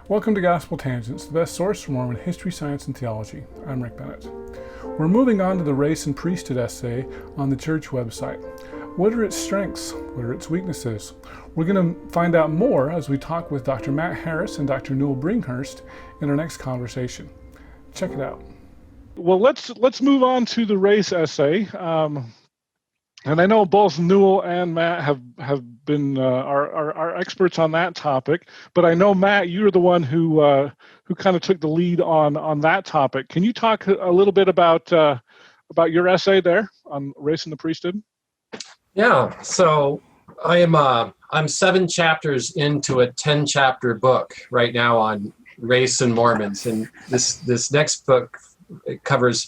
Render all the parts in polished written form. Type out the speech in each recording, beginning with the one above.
Welcome to Gospel Tangents, the best source for Mormon history, science, and theology. I'm Rick Bennett. We're moving on to the race and priesthood essay on the church website. What are its strengths? What are its weaknesses? We're going to find out more as we talk with Dr. Matt Harris and Dr. Newell Bringhurst in our next conversation. Check it out. Well, let's move on to the race essay. And I know both Newell and Matt have been are experts on that topic. But I know, Matt, you're the one who kind of took the lead on that topic. Can you talk a little bit about your essay there on race and the priesthood? Yeah. So I'm 7 chapters into a 10-chapter book right now on race and Mormons, and this next book covers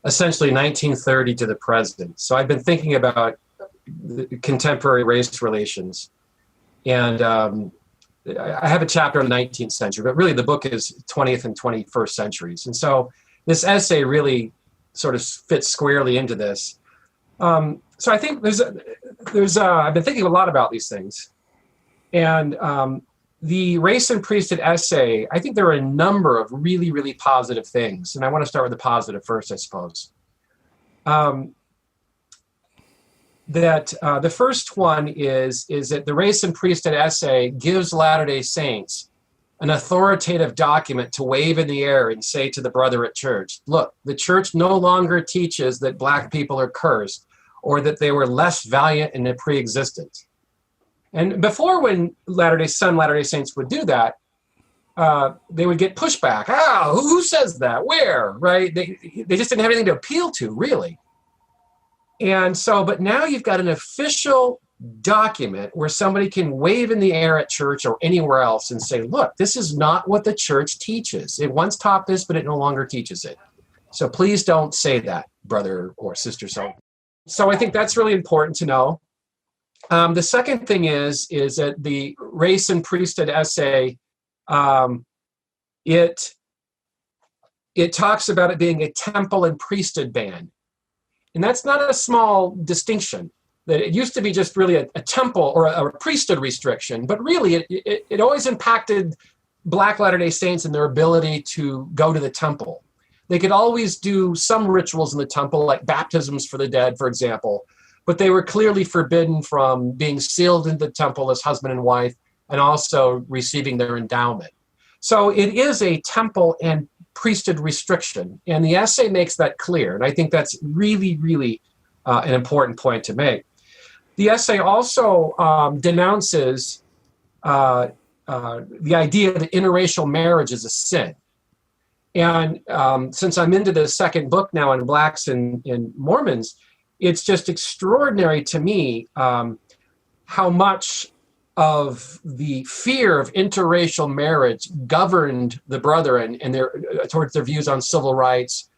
essentially 1930 to the present. So I've been thinking about the contemporary race relations. And I have a chapter on the 19th century, but really the book is 20th and 21st centuries. And so this essay really sort of fits squarely into this. So I think I've been thinking a lot about these things. And the race and priesthood essay, I think there are a number of really, really positive things. And I want to start with the positive first, I suppose. The first one is that the race and priesthood essay gives Latter-day Saints an authoritative document to wave in the air and say to the brother at church, look, the church no longer teaches that black people are cursed or that they were less valiant and pre-existent. And before, when Latter-day Saints would do that, they would get pushback. Who says that? Where? Right? They just didn't have anything to appeal to, really. And so, but now you've got an official document where somebody can wave in the air at church or anywhere else and say, look, this is not what the church teaches. It once taught this, but it no longer teaches it. So please don't say that, brother or sister. So I think that's really important to know. The second thing is that the race and priesthood essay, it talks about it being a temple and priesthood ban. And that's not a small distinction. That it used to be just really a temple or a priesthood restriction, but really it always impacted Black Latter-day Saints and their ability to go to the temple. They could always do some rituals in the temple, like baptisms for the dead, for example, but they were clearly forbidden from being sealed into the temple as husband and wife and also receiving their endowment. So it is a temple and priesthood restriction, and the essay makes that clear, and I think that's really, really an important point to make. The essay also denounces the idea that interracial marriage is a sin. And since I'm into the second book now on Blacks and Mormons, it's just extraordinary to me how much of the fear of interracial marriage governed the Brethren and towards their views on civil rights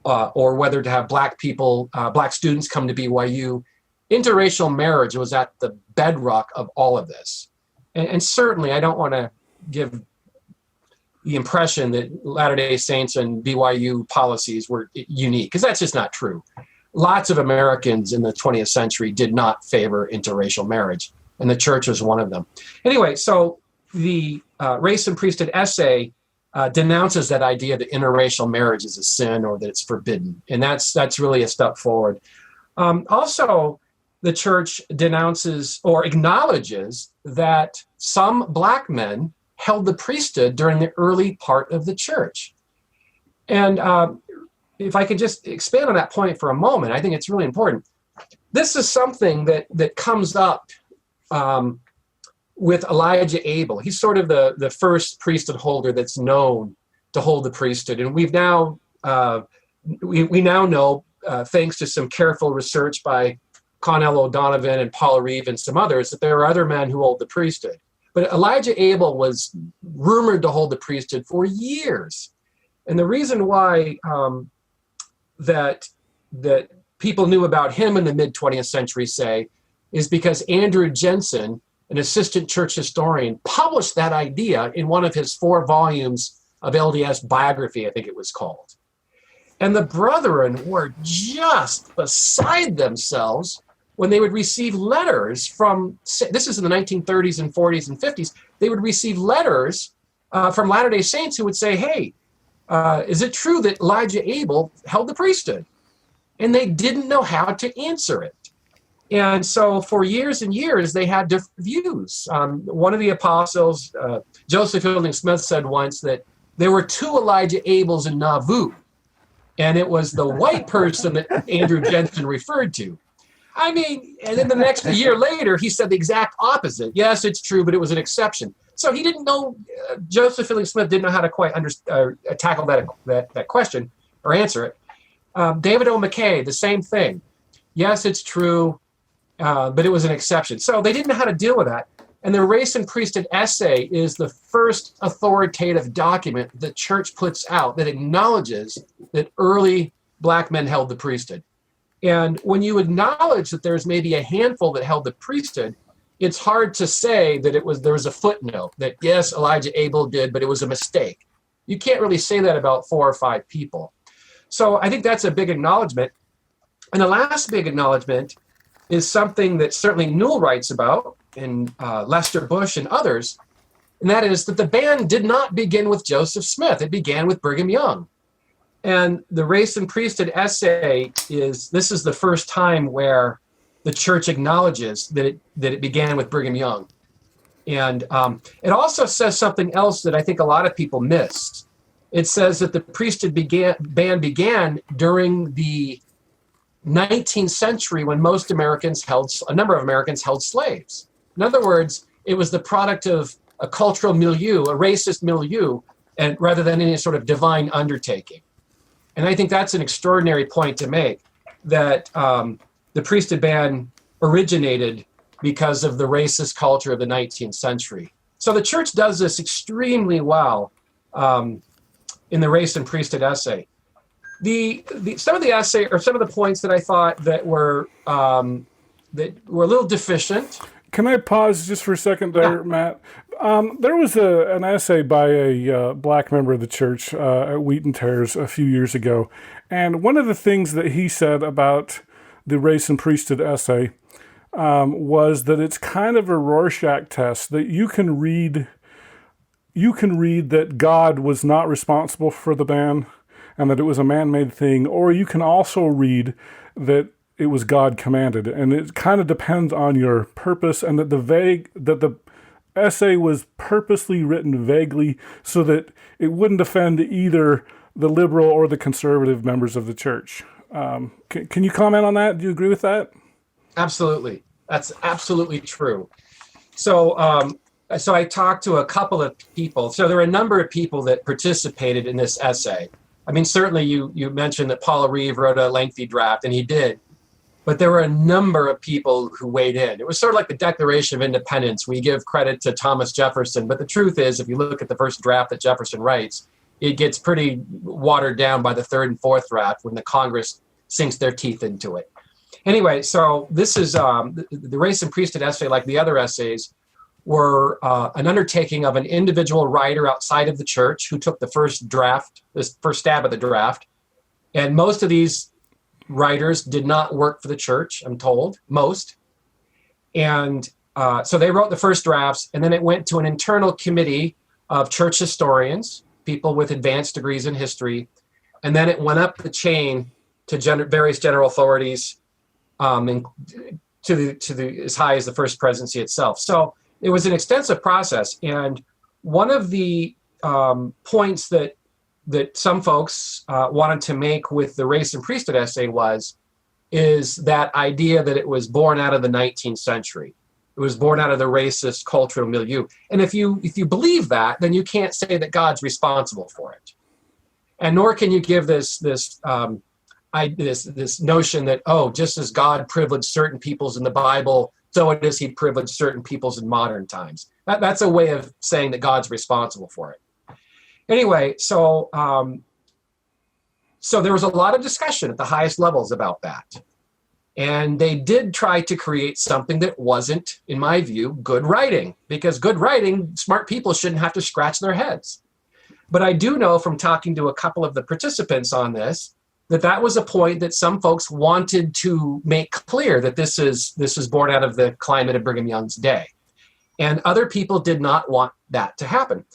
or whether to have black students come to BYU. Interracial marriage was at the bedrock of all of this. And certainly I don't want to give the impression that Latter-day Saints and BYU policies were unique, because that's just not true. Lots of Americans in the 20th century did not favor interracial marriage, and the church was one of them. Anyway, so the race and priesthood essay denounces that idea that interracial marriage is a sin or that it's forbidden, and that's really a step forward. Also, the church denounces or acknowledges that some black men held the priesthood during the early part of the church. And if I could just expand on that point for a moment, I think it's really important. This is something that comes up with Elijah Abel. He's sort of the first priesthood holder that's known to hold the priesthood. And we've now, we now know, thanks to some careful research by Connell O'Donovan and Paul Reeve and some others, that there are other men who hold the priesthood. But Elijah Abel was rumored to hold the priesthood for years. And the reason why that people knew about him in the mid-20th century, say, is because Andrew Jensen, an assistant church historian, published that idea in one of his 4 volumes of LDS biography, I think it was called. And the Brethren were just beside themselves when they would receive letters from, this is in the 1930s and 40s and 50s, they would receive letters from Latter-day Saints who would say, hey, is it true that Elijah Abel held the priesthood? And they didn't know how to answer it. And so for years and years, they had different views. One of the apostles, Joseph Fielding Smith, said once that there were two Elijah Abels in Nauvoo, and it was the white person that Andrew Jensen referred to. I mean, and then the next year later, he said the exact opposite. Yes, it's true, but it was an exception. So he didn't know, Joseph Fielding Smith didn't know how to quite tackle that question or answer it. David O. McKay, the same thing. Yes, it's true, but it was an exception. So they didn't know how to deal with that. And the Race and Priesthood Essay is the first authoritative document the church puts out that acknowledges that early black men held the priesthood. And when you acknowledge that there's maybe a handful that held the priesthood, it's hard to say that there was a footnote that, yes, Elijah Abel did, but it was a mistake. You can't really say that about 4 or 5 people. So I think that's a big acknowledgement. And the last big acknowledgement is something that certainly Newell writes about, and Lester Bush and others, and that is that the band did not begin with Joseph Smith. It began with Brigham Young. And the Race and Priesthood Essay is the first time where the church acknowledges that it began with Brigham Young. And it also says something else that I think a lot of people miss. It says that the priesthood band began during the 19th century when a number of Americans held slaves. In other words, it was the product of a cultural milieu, a racist milieu, and rather than any sort of divine undertaking. And I think that's an extraordinary point to make, that the priesthood band originated because of the racist culture of the 19th century. So the church does this extremely well in the Race and Priesthood Essay. Some of the essay, or some of the points that I thought that were a little deficient. Can I pause just for a second there, Matt? There was an essay by a black member of the church at Wheaton Terrace a few years ago, and one of the things that he said about the Race and Priesthood Essay was that it's kind of a Rorschach test, that you can read that God was not responsible for the ban and that it was a man-made thing, or you can also read that it was God commanded, and it kind of depends on your purpose, and that the essay was purposely written vaguely so that it wouldn't offend either the liberal or the conservative members of the church. Can you comment on that? Do you agree with that? Absolutely. That's absolutely true. So I talked to a couple of people. So there were a number of people that participated in this essay. I mean, certainly you mentioned that Paula Reeve wrote a lengthy draft, and he did. But there were a number of people who weighed in. It was sort of like the Declaration of Independence. We give credit to Thomas Jefferson, but the truth is, if you look at the first draft that Jefferson writes, it gets pretty watered down by the third and fourth draft when the Congress sinks their teeth into it. Anyway, so this is the Race and Priesthood Essay, like the other essays, were an undertaking of an individual writer outside of the church who took the first stab at the draft. And most of these writers did not work for the church, I'm told, most. And so they wrote the first drafts, and then it went to an internal committee of church historians, people with advanced degrees in history, and then it went up the chain to various general authorities, and to the as high as the first presidency itself. So it was an extensive process, and one of the points that some folks wanted to make with the Race and Priesthood Essay is that idea that it was born out of the 19th century. It was born out of the racist cultural milieu. And if you believe that, then you can't say that God's responsible for it. And nor can you give this notion that, just as God privileged certain peoples in the Bible, so it is he privileged certain peoples in modern times. That's a way of saying that God's responsible for it. Anyway, so there was a lot of discussion at the highest levels about that. And they did try to create something that wasn't, in my view, good writing, because good writing, smart people shouldn't have to scratch their heads. But I do know from talking to a couple of the participants on this, that was a point that some folks wanted to make clear, that this is born out of the climate of Brigham Young's day. And other people did not want that to happen.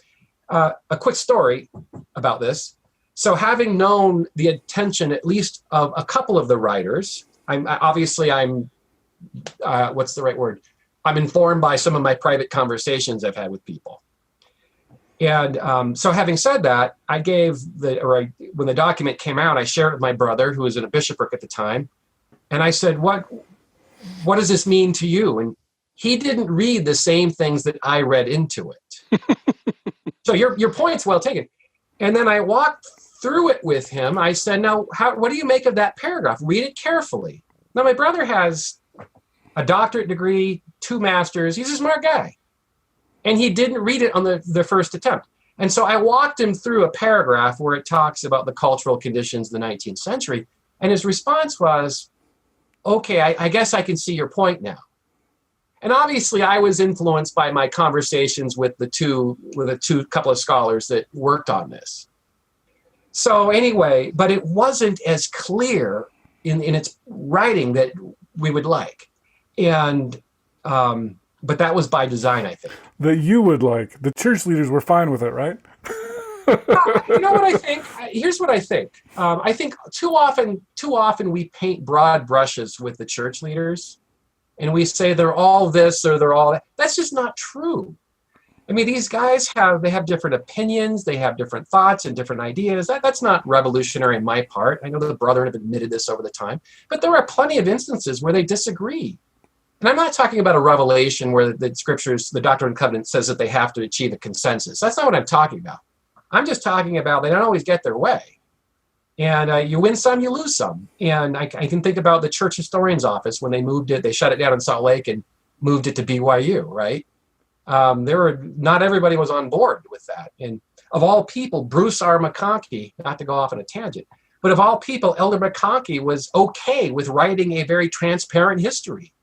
a quick story about this. So having known the attention, at least of a couple of the writers, I'm what's the right word? I'm informed by some of my private conversations I've had with people. And so having said that, when the document came out, I shared it with my brother, who was in a bishopric at the time. And I said, what does this mean to you? And he didn't read the same things that I read into it. So your point's well taken. And then I walked through it with him. I said, now, what do you make of that paragraph? Read it carefully. Now, my brother has a doctorate degree, 2 masters. He's a smart guy. And he didn't read it on the first attempt. And so I walked him through a paragraph where it talks about the cultural conditions of the 19th century. And his response was, okay, I guess I can see your point now. And obviously I was influenced by my conversations with the couple of scholars that worked on this. So anyway, but it wasn't as clear in its writing that we would like. And, but that was by design, I think. That you would like. The church leaders were fine with it, right? You know what I think? Here's what I think. I think too often we paint broad brushes with the church leaders, and we say they're all this or they're all that. That's just not true. I mean, these guys have different opinions, they have different thoughts and different ideas. That's not revolutionary on my part. I know the brethren have admitted this over the time, but there are plenty of instances where they disagree. And I'm not talking about a revelation where the scriptures, the Doctrine and Covenants says that they have to achieve a consensus. That's not what I'm talking about. I'm just talking about they don't always get their way. And you win some, you lose some. And I can think about the church historian's office when they moved it, they shut it down in Salt Lake and moved it to BYU, right? Not everybody was on board with that. And of all people, Bruce R. McConkie, not to go off on a tangent, but of all people, Elder McConkie was okay with writing a very transparent history.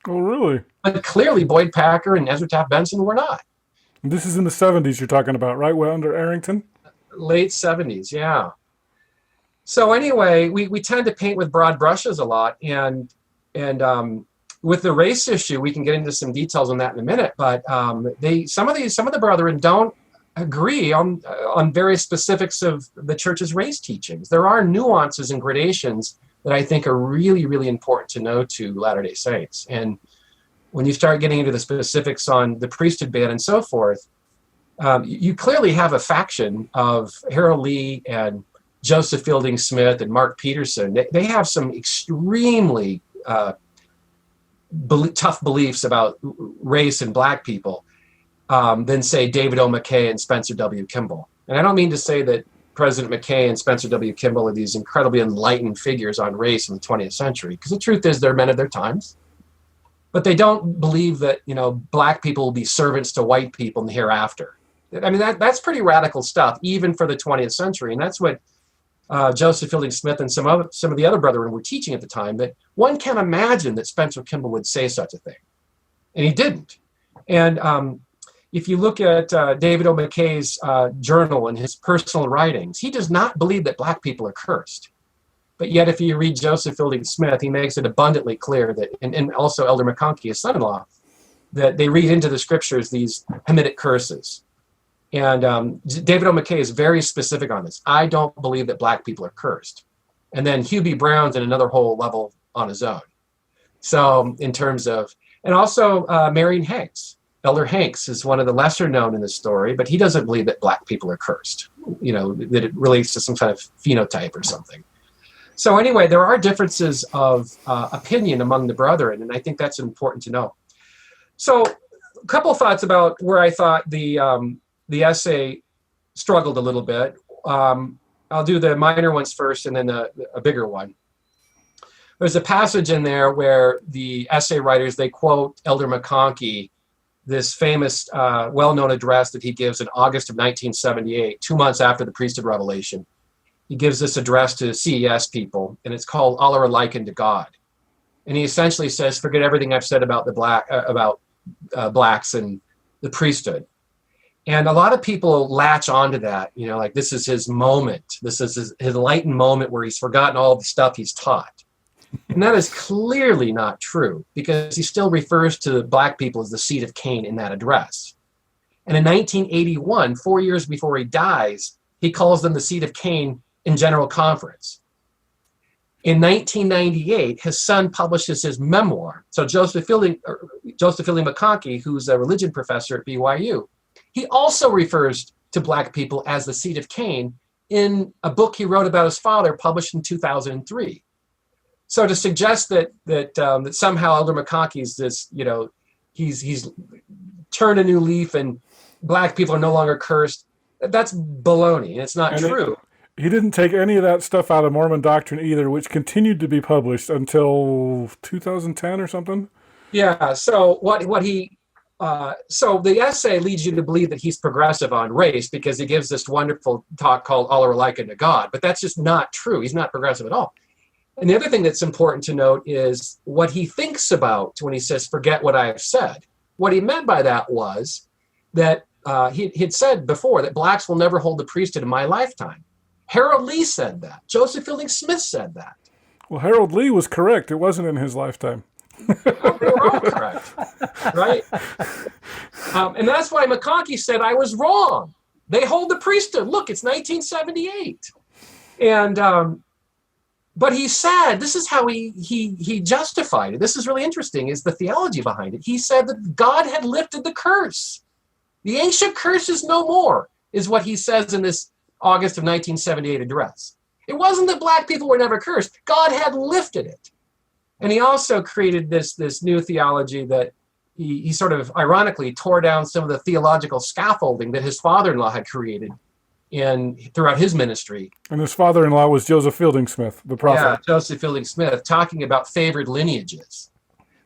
Oh, really? But clearly Boyd Packer and Ezra Taft Benson were not. This is in the 70s you're talking about, right? Well, under Arrington? Late 70s, yeah. So anyway, we tend to paint with broad brushes a lot. And with the race issue, we can get into some details on that in a minute. But some of the brethren don't agree on various specifics of the church's race teachings. There are nuances and gradations that I think are really, really important to know to Latter-day Saints. And when you start getting into the specifics on the priesthood ban and so forth, you clearly have a faction of Harold Lee and Joseph Fielding Smith and Mark Peterson. They have some extremely tough beliefs about race and black people than, say, David O. McKay and Spencer W. Kimball. And I don't mean to say that President McKay and Spencer W. Kimball are these incredibly enlightened figures on race in the 20th century, because the truth is they're men of their times. But they don't believe that, black people will be servants to white people in the hereafter. I mean, that's pretty radical stuff, even for the 20th century. And that's what Joseph Fielding Smith and some of the other brethren were teaching at the time, that one can't imagine that Spencer Kimball would say such a thing. And he didn't. And if you look at David O. McKay's journal and his personal writings, he does not believe that black people are cursed. But yet, if you read Joseph Fielding Smith, he makes it abundantly clear that, and also Elder McConkie, his son-in-law, that they read into the scriptures these Hamitic curses. And David O. McKay is very specific on this. I don't believe that black people are cursed. And then Hugh B. Brown's in another whole level on his own. So in terms of, and also Marion Hanks. Elder Hanks is one of the lesser known in the story, but he doesn't believe that black people are cursed, that it relates to some kind of phenotype or something. So anyway, there are differences of opinion among the brethren, and I think that's important to know. So a couple thoughts about where I thought the essay struggled a little bit. I'll do the minor ones first and then a bigger one. There's a passage in there where the essay writers, they quote Elder McConkie, this famous, well-known address that he gives in August of 1978, 2 months after the priesthood revelation. He gives this address to CES people, and it's called "All Are Alike Unto God." And he essentially says, forget everything I've said about blacks and the priesthood. And a lot of people latch onto that, like this is his moment. This is his enlightened moment where he's forgotten all the stuff he's taught. And that is clearly not true, because he still refers to black people as the seed of Cain in that address. And in 1981, 4 years before he dies, he calls them the seed of Cain in General Conference. In 1998, his son publishes his memoir. So Joseph Fielding McConkie, who's a religion professor at BYU, he also refers to Black people as the seed of Cain in a book he wrote about his father, published in 2003. So to suggest that somehow Elder McConkie is this, he's turned a new leaf and Black people are no longer cursed, that's baloney. It's not true. He didn't take any of that stuff out of Mormon doctrine either, which continued to be published until 2010 or something. Yeah. So so the essay leads you to believe that he's progressive on race because he gives this wonderful talk called All Are Alike Unto God, but that's just not true. He's not progressive at all. And the other thing that's important to note is what he thinks about when he says, forget what I have said. What he meant by that was that he'd said before that Blacks will never hold the priesthood in my lifetime. Harold Lee said that. Joseph Fielding Smith said that. Well, Harold Lee was correct. It wasn't in his lifetime. They were all correct, right? And that's why McConkie said I was wrong. They hold the priesthood. Look, it's 1978. And but he said, this is how he justified it. This is really interesting, is the theology behind it. He said that God had lifted the curse. The ancient curse is no more, is what he says in this August of 1978 address. It wasn't that Black people were never cursed. God had lifted it. And he also created this new theology that he sort of ironically tore down some of the theological scaffolding that his father-in-law had created throughout his ministry. And his father-in-law was Joseph Fielding Smith, the prophet. Yeah, Joseph Fielding Smith, talking about favored lineages.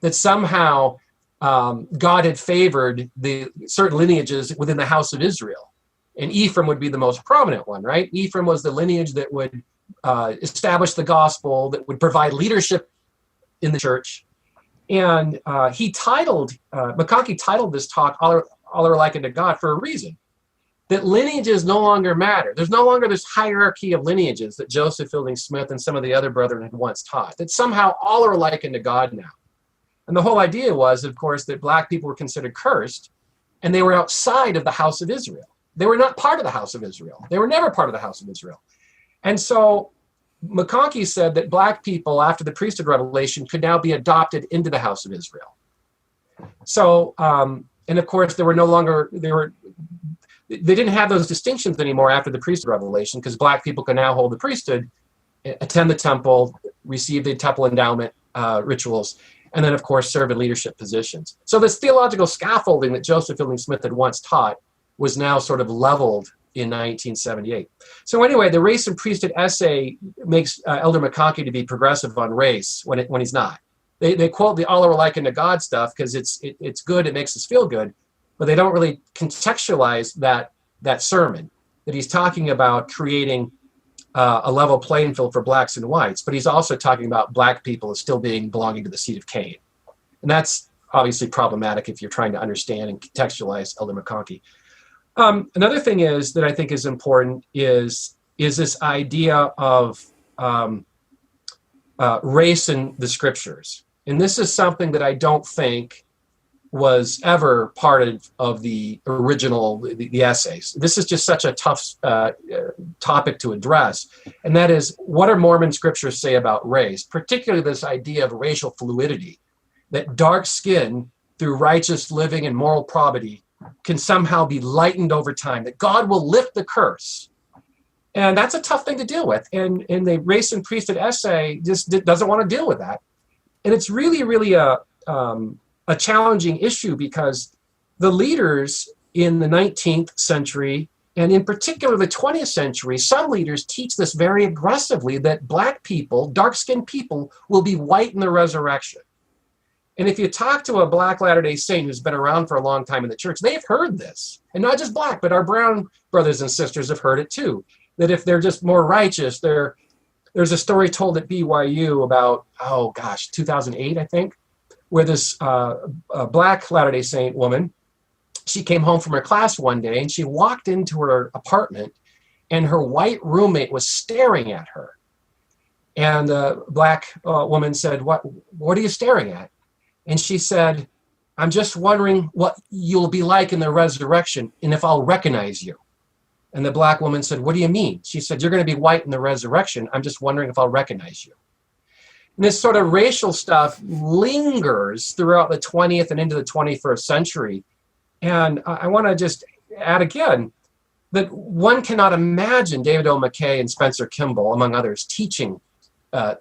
That somehow God had favored the certain lineages within the house of Israel. And Ephraim would be the most prominent one, right? Ephraim was the lineage that would establish the gospel, that would provide leadership in the church. And McConkie titled this talk, All Are Alike Unto God, for a reason. That lineages no longer matter. There's no longer this hierarchy of lineages that Joseph Fielding Smith and some of the other brethren had once taught. That somehow all are alike unto God now. And the whole idea was, of course, that Black people were considered cursed, and they were outside of the house of Israel. They were not part of the house of Israel. They were never part of the house of Israel. And so McConkie said that Black people, after the priesthood revelation, could now be adopted into the house of Israel. So, and of course, they didn't have those distinctions anymore after the priesthood revelation, because Black people can now hold the priesthood, attend the temple, receive the temple endowment rituals, and then, of course, serve in leadership positions. So this theological scaffolding that Joseph Fielding Smith had once taught was now sort of leveled in 1978. So anyway, the race and priesthood essay makes Elder McConkie to be progressive on race when he's not. They quote the all are alike unto God stuff because it's good, it makes us feel good, but they don't really contextualize that sermon, that he's talking about creating a level playing field for Blacks and whites, but he's also talking about Black people as still belonging to the seed of Cain. And that's obviously problematic if you're trying to understand and contextualize Elder McConkie. Another thing that I think is important is this idea of race in the scriptures. And this is something that I don't think was ever part of the original, the essays. This is just such a tough topic to address. And that is, what do Mormon scriptures say about race, particularly this idea of racial fluidity, that dark skin through righteous living and moral probity can somehow be lightened over time, that God will lift the curse. And that's a tough thing to deal with. And the race and priesthood essay just doesn't want to deal with that. And it's really, really a challenging issue, because the leaders in the 19th century, and in particular the 20th century, some leaders teach this very aggressively, that Black people, dark-skinned people, will be white in the resurrection. And if you talk to a Black Latter-day Saint who's been around for a long time in the church, they've heard this. And not just Black, but our brown brothers and sisters have heard it too. That if they're just more righteous, there's a story told at BYU about, 2008, I think, where this Black Latter-day Saint woman, she came home from her class one day and she walked into her apartment and her white roommate was staring at her. And the Black woman said, what are you staring at? And she said, I'm just wondering what you'll be like in the resurrection and if I'll recognize you. And the black woman said, what do you mean? She said, you're going to be white in the resurrection. I'm just wondering if I'll recognize you. And this sort of racial stuff lingers throughout the 20th and into the 21st century. And I want to just add again that one cannot imagine David O. McKay and Spencer Kimball, among others, teaching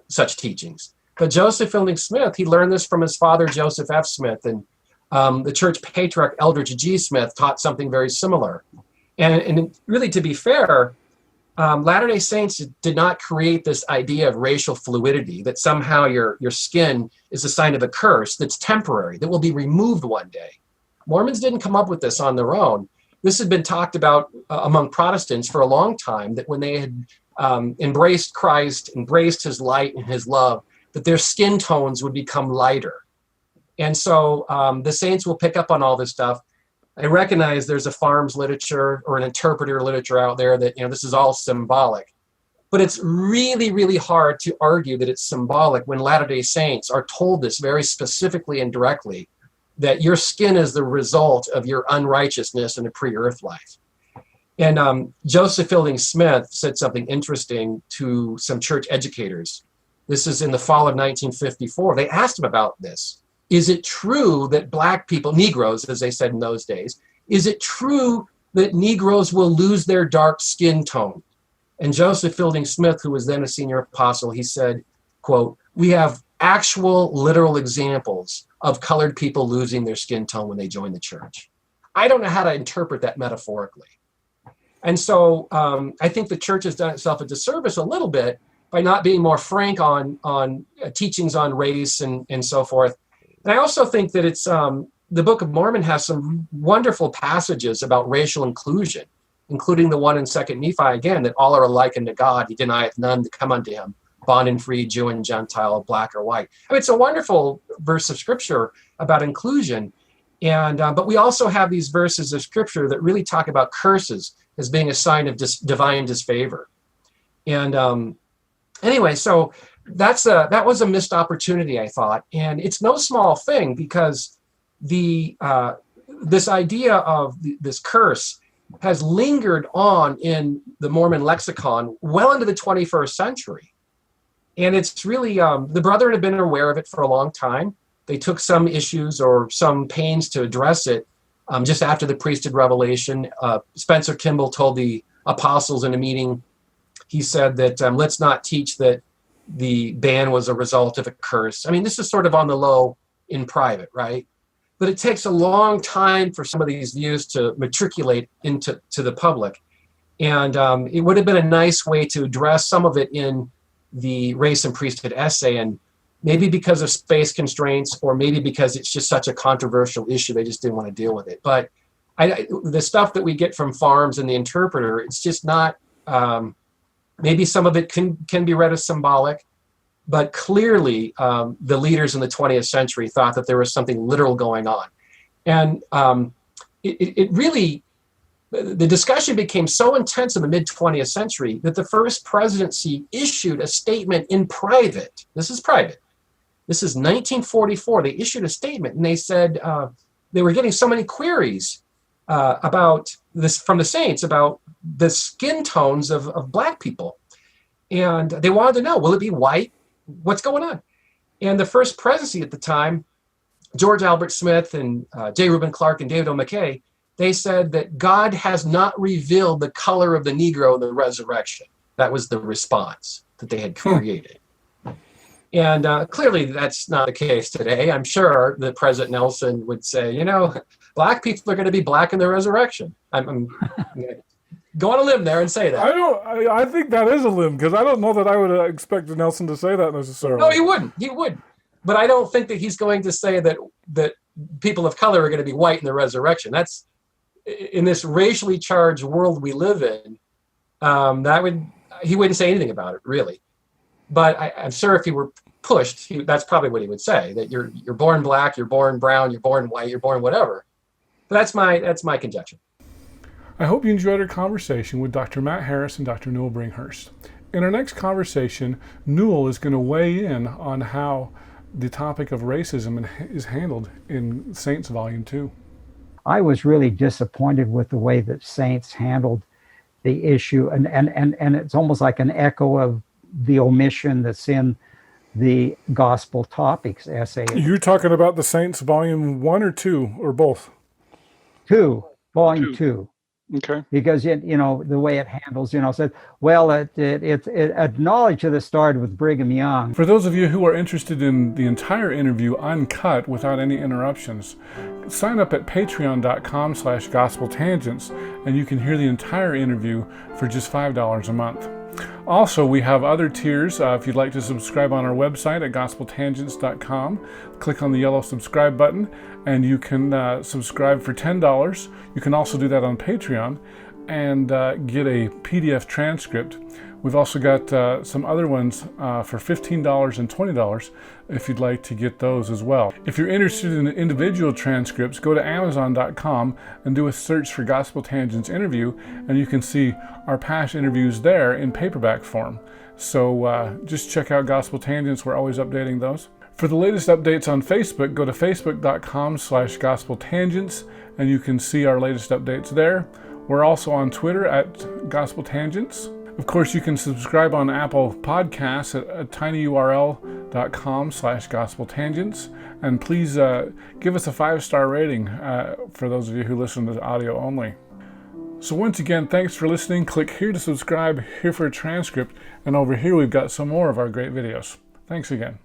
such teachings. But Joseph Fielding Smith, he learned this from his father, Joseph F. Smith, and the church patriarch Eldridge G. Smith taught something very similar. And really, to be fair, Latter-day Saints did not create this idea of racial fluidity, that somehow your skin is a sign of a curse that's temporary, that will be removed one day. Mormons didn't come up with this on their own. This had been talked about among Protestants for a long time, that when they had embraced Christ, embraced his light and his love, that their skin tones would become lighter. And so the saints will pick up on all this stuff. I recognize there's a farms literature or an interpreter literature out there that, this is all symbolic. But it's really, really hard to argue that it's symbolic when Latter-day Saints are told this very specifically and directly, that your skin is the result of your unrighteousness in a pre-earth life. And Joseph Fielding Smith said something interesting to some church educators. This is in the fall of 1954. They asked him about this. Is it true that black people, Negroes, as they said in those days, is it true that Negroes will lose their dark skin tone? And Joseph Fielding Smith, who was then a senior apostle, he said, quote, we have actual literal examples of colored people losing their skin tone when they join the church. I don't know how to interpret that metaphorically. And so I think the church has done itself a disservice a little bit by not being more frank on teachings on race and so forth. And I also think that it's the Book of Mormon has some wonderful passages about racial inclusion, including the one in 2 Nephi, again, that all are alike unto God. He denieth none to come unto him, bond and free, Jew and Gentile, black or white. I mean, it's a wonderful verse of scripture about inclusion. And but we also have these verses of scripture that really talk about curses as being a sign of divine disfavor. And anyway, so that was a missed opportunity, I thought. And it's no small thing, because this idea of this curse has lingered on in the Mormon lexicon well into the 21st century. And it's really, the Brethren have been aware of it for a long time. They took some issues or some pains to address it just after the priesthood revelation. Spencer Kimball told the apostles in a meeting, he said that let's not teach that the ban was a result of a curse. I mean, this is sort of on the low in private, right? But it takes a long time for some of these views to matriculate into the public. And it would have been a nice way to address some of it in the race and priesthood essay. And maybe because of space constraints, or maybe because it's just such a controversial issue, they just didn't want to deal with it. But the stuff that we get from Farms and the Interpreter, it's just not, maybe some of it can be read as symbolic, but clearly the leaders in the 20th century thought that there was something literal going on. And it really, the discussion became so intense in the mid-20th century that the first presidency issued a statement in private. This is private. This is 1944. They issued a statement, and they said they were getting so many queries about this from the saints, about the skin tones of black people. And they wanted to know, will it be white? What's going on? And the first presidency at the time, George Albert Smith and J. Reuben Clark and David O. McKay, they said that God has not revealed the color of the Negro in the resurrection. That was the response that they had created. And clearly that's not the case today. I'm sure that President Nelson would say, black people are going to be black in the resurrection. I'm go on a limb there and say that. I think that is a limb, because I don't know that I would expect Nelson to say that necessarily. No, he wouldn't. He wouldn't. But I don't think that he's going to say that people of color are going to be white in the resurrection. That's, in this racially charged world we live in, he wouldn't say anything about it, really. But I'm sure if he were pushed, that's probably what he would say, that you're born black, you're born brown, you're born white, you're born whatever. But that's my conjecture. I hope you enjoyed our conversation with Dr. Matt Harris and Dr. Newell Bringhurst. In our next conversation, Newell is going to weigh in on how the topic of racism is handled in Saints Volume 2. I was really disappointed with the way that Saints handled the issue, and it's almost like an echo of the omission that's in the Gospel Topics essay. You're talking about the Saints Volume 1 or 2, or both? Volume 2. Okay. Because the way it handles, said, well, it acknowledged that it started with Brigham Young. For those of you who are interested in the entire interview uncut without any interruptions, sign up at patreon.com/gospeltangents, and you can hear the entire interview for just $5 a month. Also, we have other tiers. If you'd like to subscribe on our website at gospeltangents.com, click on the yellow subscribe button, and you can subscribe for $10. You can also do that on Patreon and get a PDF transcript. We've also got some other ones for $15 and $20 if you'd like to get those as well. If you're interested in individual transcripts, go to Amazon.com and do a search for Gospel Tangents interview, and you can see our past interviews there in paperback form. So just check out Gospel Tangents. We're always updating those. For the latest updates on Facebook, go to facebook.com/gospeltangents, and you can see our latest updates there. We're also on Twitter at Gospel Tangents. Of course, you can subscribe on Apple Podcasts at tinyurl.com/gospeltangents. And please give us a 5-star rating for those of you who listen to audio only. So once again, thanks for listening. Click here to subscribe, here for a transcript, and over here we've got some more of our great videos. Thanks again.